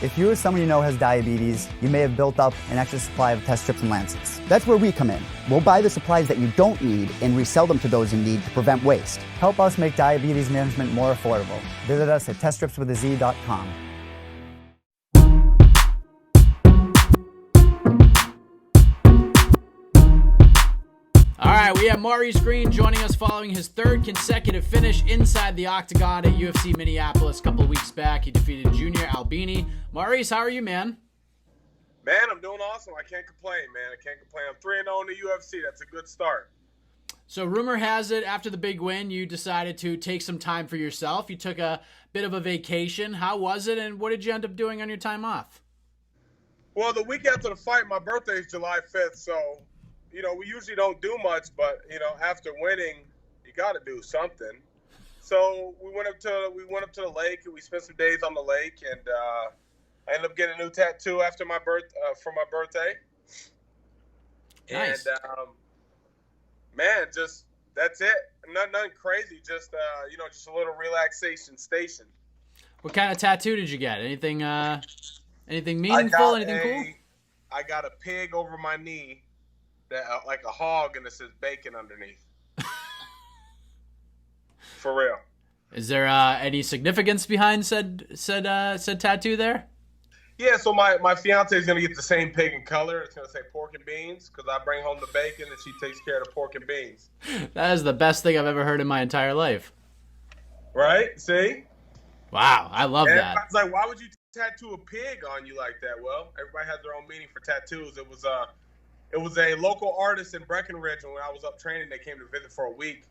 If you or someone you know has diabetes, you may have built up an extra supply of test strips and lancets. That's where we come in. We'll buy the supplies that you don't need and resell them to those in need to prevent waste. Help us make diabetes management more affordable. Visit us at teststripswithaz.com. All right, we have Maurice Greene joining us following his third consecutive finish inside the Octagon at UFC Minneapolis a couple of weeks back. He defeated Junior Albini. Maurice, how are you, man? Man, I'm doing awesome. I can't complain, man. I can't complain. I'm 3-0 in the UFC. That's a good start. So rumor has it, after the big win, you decided to take some time for yourself. You took a bit of a vacation. How was it, and what did you end up doing on your time off? Well, the week after the fight, my birthday is July 5th, so you know, we usually don't do much, but you know, after winning, you got to do something. So we went up to the lake, and we spent some days on the lake, and I ended up getting a new tattoo after my for my birthday. Nice. And man, just that's it. Nothing crazy. Just you know, just a little relaxation station. What kind of tattoo did you get? Anything meaningful? Anything cool? I got a pig over my knee. That like a hog, and it says bacon underneath. For real. Is there any significance behind said tattoo there? Yeah, so my fiance is gonna get the same pig in color. It's gonna say pork and beans because I bring home the bacon and she takes care of the pork and beans. That is the best thing I've ever heard in my entire life. Right? See? Wow, I love that. I was like, why would you tattoo a pig on you like that? Well, everybody has their own meaning for tattoos. It was a local artist in Breckenridge, and when I was up training, they came to visit for a week,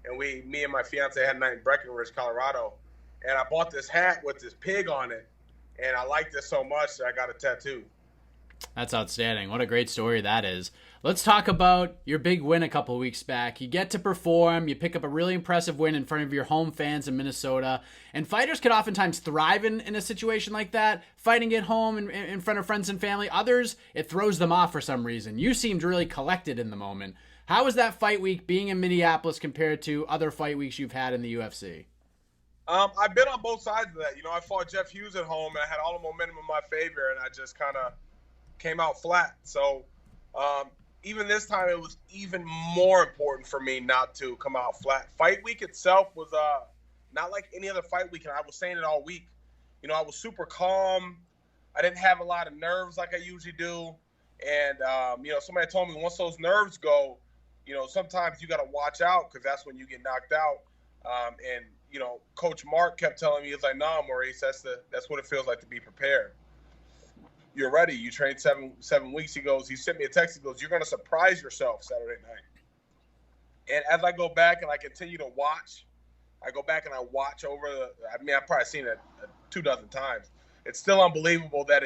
and me and my fiance had a night in Breckenridge, Colorado, and I bought this hat with this pig on it, and I liked it so much that I got a tattoo. That's outstanding. What a great story that is. Let's talk about your big win a couple of weeks back. You get to perform. You pick up a really impressive win in front of your home fans in Minnesota. And fighters can oftentimes thrive in a situation like that, fighting at home in front of friends and family. Others, it throws them off for some reason. You seemed really collected in the moment. How was that fight week being in Minneapolis compared to other fight weeks you've had in the UFC? I've been on both sides of that. You know, I fought Jeff Hughes at home, and I had all the momentum in my favor, and I just kind of came out flat. So even this time, it was even more important for me not to come out flat. Fight week itself was not like any other fight week, and I was saying it all week. You know, I was super calm. I didn't have a lot of nerves like I usually do. And, you know, somebody told me once those nerves go, you know, sometimes you got to watch out because that's when you get knocked out. And, you know, Coach Marc kept telling me, he's like, nah, Maurice, that's what it feels like to be prepared. You're ready. You trained seven weeks. He sent me a text. He goes, you're going to surprise yourself Saturday night. And as I go back and I continue to watch, I I've probably seen it 24 times. It's still unbelievable that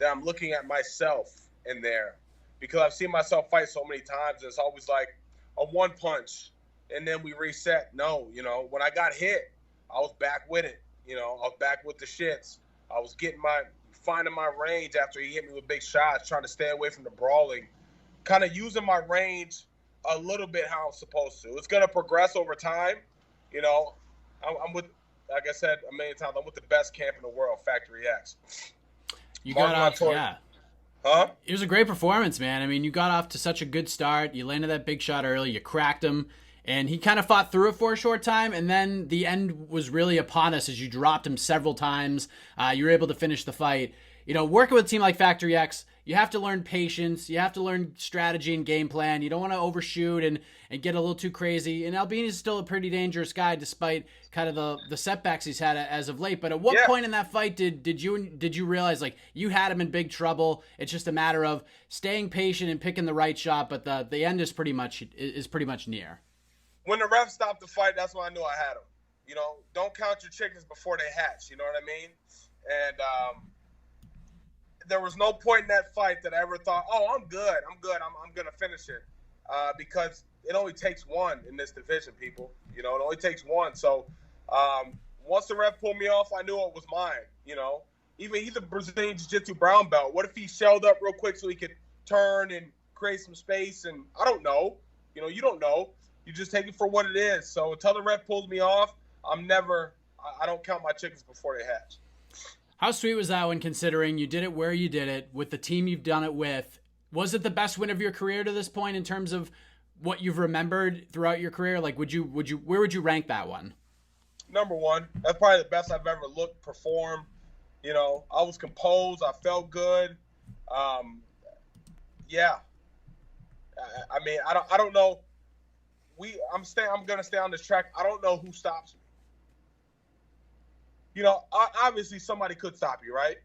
I'm looking at myself in there because I've seen myself fight so many times. And it's always like a one punch and then we reset. No, you know, when I got hit, I was back with it. You know, I was back with the shits. I was finding my range after he hit me with big shots, trying to stay away from the brawling, kind of using my range a little bit how I'm supposed to. It's going to progress over time. You know, I'm with, like I said a million times, I'm with the best camp in the world, Factory X. You got off, yeah. Huh? It was a great performance, man. I mean, you got off to such a good start. You landed that big shot early. You cracked him. And he kind of fought through it for a short time, and then the end was really upon us as you dropped him several times. You were able to finish the fight. You know, working with a team like Factory X, you have to learn patience. You have to learn strategy and game plan. You don't want to overshoot and get a little too crazy. And Albini is still a pretty dangerous guy despite kind of the setbacks he's had as of late. But at what point in that fight did you realize, like, you had him in big trouble? It's just a matter of staying patient and picking the right shot, but the end is pretty much near. When the ref stopped the fight, that's when I knew I had him. You know, don't count your chickens before they hatch. You know what I mean? And there was no point in that fight that I ever thought, oh, I'm good. I'm going to finish it. Because it only takes one in this division, people. You know, it only takes one. So once the ref pulled me off, I knew it was mine. You know, even he's a Brazilian Jiu-Jitsu brown belt. What if he shelled up real quick so he could turn and create some space? And I don't know. You know, you don't know. You just take it for what it is. So until the ref pulls me off, I don't count my chickens before they hatch. How sweet was that when considering you did it where you did it with the team you've done it with? Was it the best win of your career to this point in terms of what you've remembered throughout your career? Like, where would you rank that one? Number one. That's probably the best I've ever looked, performed. You know, I was composed. I felt good. Yeah. I mean, I don't know. I'm gonna stay on this track. I don't know who stops me. You know, obviously somebody could stop you, right?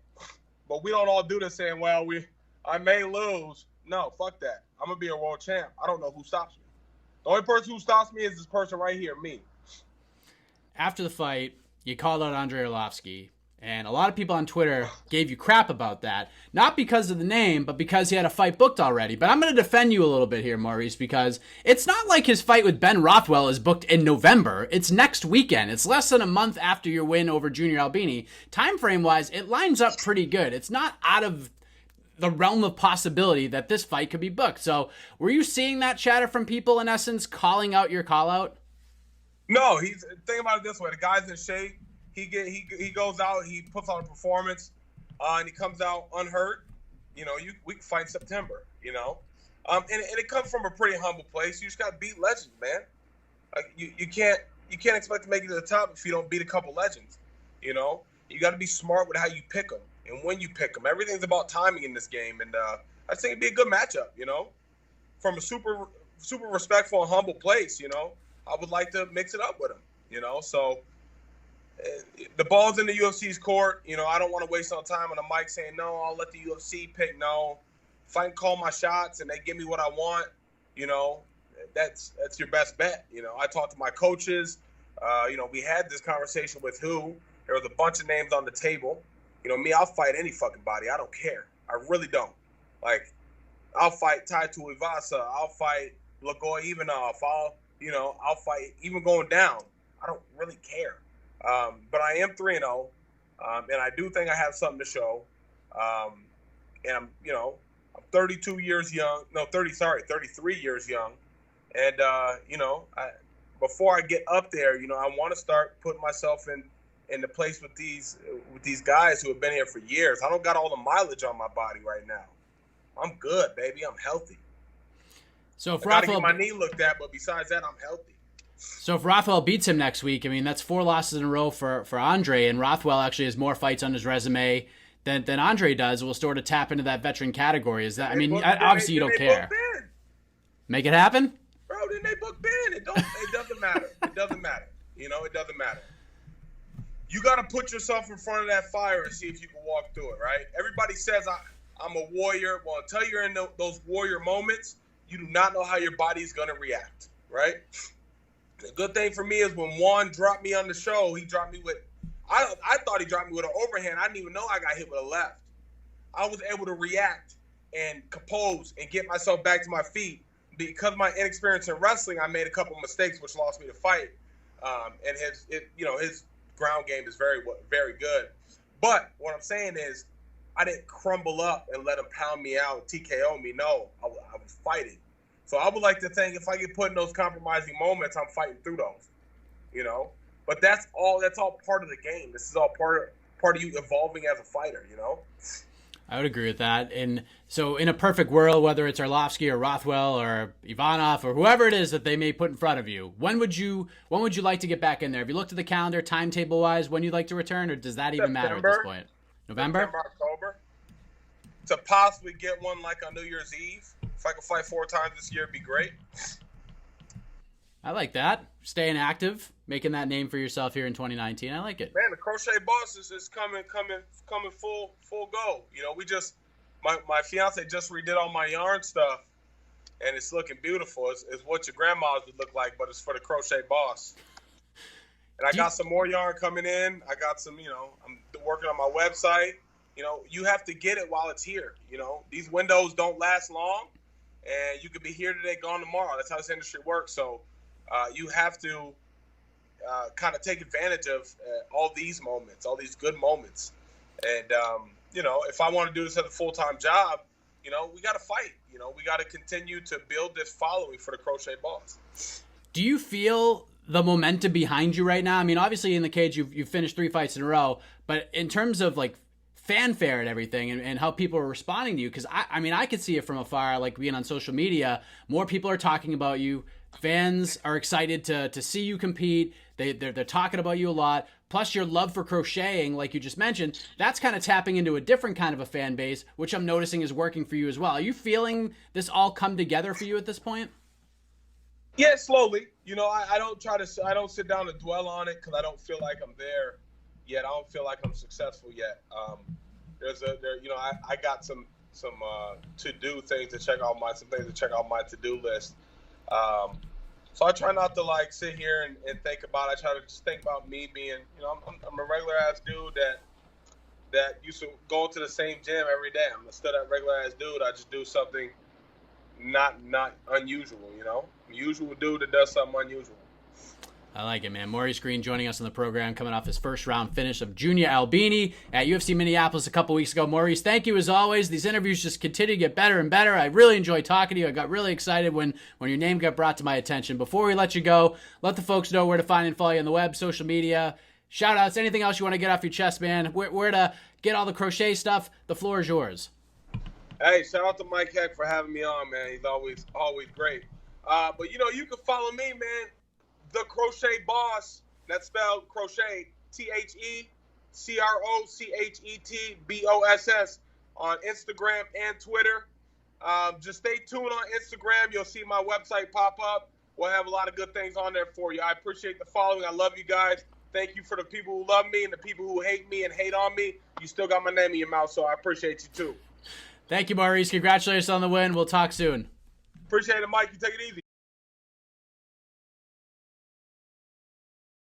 But we don't all do this saying, well, I may lose. No, fuck that. I'm going to be a world champ. I don't know who stops me. The only person who stops me is this person right here, me. After the fight, you called out Andrei Arlovski. And a lot of people on Twitter gave you crap about that. Not because of the name, but because he had a fight booked already. But I'm going to defend you a little bit here, Maurice, because it's not like his fight with Ben Rothwell is booked in November. It's next weekend. It's less than a month after your win over Junior Albini. Time frame-wise, it lines up pretty good. It's not out of the realm of possibility that this fight could be booked. So were you seeing that chatter from people, in essence, calling out your call-out? No, think about it this way. The guy's in shape. He goes out, he puts on a performance, and he comes out unhurt. You know, we can fight in September, you know. And it comes from a pretty humble place. You just got to beat legends, man. Like, you can't expect to make it to the top if you don't beat a couple legends, you know. You got to be smart with how you pick them and when you pick them. Everything's about timing in this game, and I think it'd be a good matchup, you know. From a super respectful and humble place, you know, I would like to mix it up with him, you know. So the ball's in the UFC's court. You know, I don't want to waste no time on the mic saying, no, I'll let the UFC pick. No, if I can call my shots and they give me what I want, you know, that's your best bet. You know, I talked to my coaches. You know, we had this conversation with who. There was a bunch of names on the table. You know, me, I'll fight any fucking body. I don't care. I really don't. Like, I'll fight Taito Ivasa. I'll fight Lagoy Ivanov. I'll fight even going down. I don't really care. But I am 3-0, and I do think I have something to show. And I'm 32 years young. No, 33 years young. And, before I get up there, you know, I want to start putting myself in the place with these guys who have been here for years. I don't got all the mileage on my body right now. I'm good, baby. I'm healthy. So if I got to get my knee looked at, but besides that, I'm healthy. So if Rothwell beats him next week, I mean, that's 4 losses in a row for Andre, and Rothwell actually has more fights on his resume than Andre does. We'll sort of tap into that veteran category. Is that? I mean, obviously you don't care. Make it happen, bro. Then they book Ben. It doesn't matter. It doesn't matter. You know, it doesn't matter. You got to put yourself in front of that fire and see if you can walk through it. Right? Everybody says I'm a warrior. Well, until you're in those warrior moments, you do not know how your body's gonna react. Right? The good thing for me is when Juan dropped me on the show, he dropped me with I thought he dropped me with an overhand. I didn't even know I got hit with a left. I was able to react and compose and get myself back to my feet. Because of my inexperience in wrestling, I made a couple mistakes which lost me the fight. And his ground game is very, very good. But what I'm saying is I didn't crumble up and let him pound me out, TKO me. No, I was fighting. So I would like to think if I get put in those compromising moments, I'm fighting through those, you know. But that's all part of the game. This is all part of you evolving as a fighter, you know. I would agree with that. And so in a perfect world, whether it's Arlovski or Rothwell or Ivanov or whoever it is that they may put in front of you, when would you like to get back in there? Have you looked at the calendar timetable wise when you'd like to return, or does that even matter at this point? November, October. To possibly get one like on New Year's Eve. If I could fight 4 times this year, it'd be great. I like that. Staying active, making that name for yourself here in 2019. I like it. Man, the Crochet Boss is coming full go. You know, my fiance just redid all my yarn stuff, and it's looking beautiful. It's what your grandma's would look like, but it's for the Crochet Boss. And I got some more yarn coming in. I got some, you know, I'm working on my website. You know, you have to get it while it's here. You know, these windows don't last long, and you could be here today, gone tomorrow. That's how this industry works. So you have to kind of take advantage of all these moments, all these good moments. And, you know, if I want to do this as a full-time job, you know, we got to fight. You know, we got to continue to build this following for the Crochet Boss. Do you feel the momentum behind you right now? I mean, obviously in the cage, you've finished 3 fights in a row, but in terms of like fanfare and everything, and how people are responding to you. Because I mean, I could see it from afar, like being on social media. More people are talking about you. Fans are excited to see you compete. They're talking about you a lot. Plus your love for crocheting, like you just mentioned, that's kind of tapping into a different kind of a fan base, which I'm noticing is working for you as well. Are you feeling this all come together for you at this point? Yeah, slowly. You know, I don't sit down and dwell on it because I don't feel like I'm there yet. I don't feel like I'm successful yet. I got some to-do things to check off my to-do list. So I try not to like sit here and think about it. I try to just think about me being, you know, I'm a regular ass dude that used to go to the same gym every day. I'm still that regular ass dude. I just do something not unusual, you know. Usual dude that does something unusual. I like it, man. Maurice Greene joining us on the program, coming off his first round finish of Junior Albini at UFC Minneapolis a couple weeks ago. Maurice, thank you as always. These interviews just continue to get better and better. I really enjoy talking to you. I got really excited when your name got brought to my attention. Before we let you go, let the folks know where to find and follow you on the web, social media, shout outs, anything else you want to get off your chest, man. Where to get all the crochet stuff. The floor is yours. Hey, shout out to Mike Heck for having me on, man. He's always great. But you know, you can follow me, man. The Crochet Boss, that's spelled crochet, TheCrochetBoss on Instagram and Twitter. Just stay tuned on Instagram. You'll see my website pop up. We'll have a lot of good things on there for you. I appreciate the following. I love you guys. Thank you for the people who love me and the people who hate me and hate on me. You still got my name in your mouth, so I appreciate you too. Thank you, Maurice. Congratulations on the win. We'll talk soon. Appreciate it, Mike. You take it easy.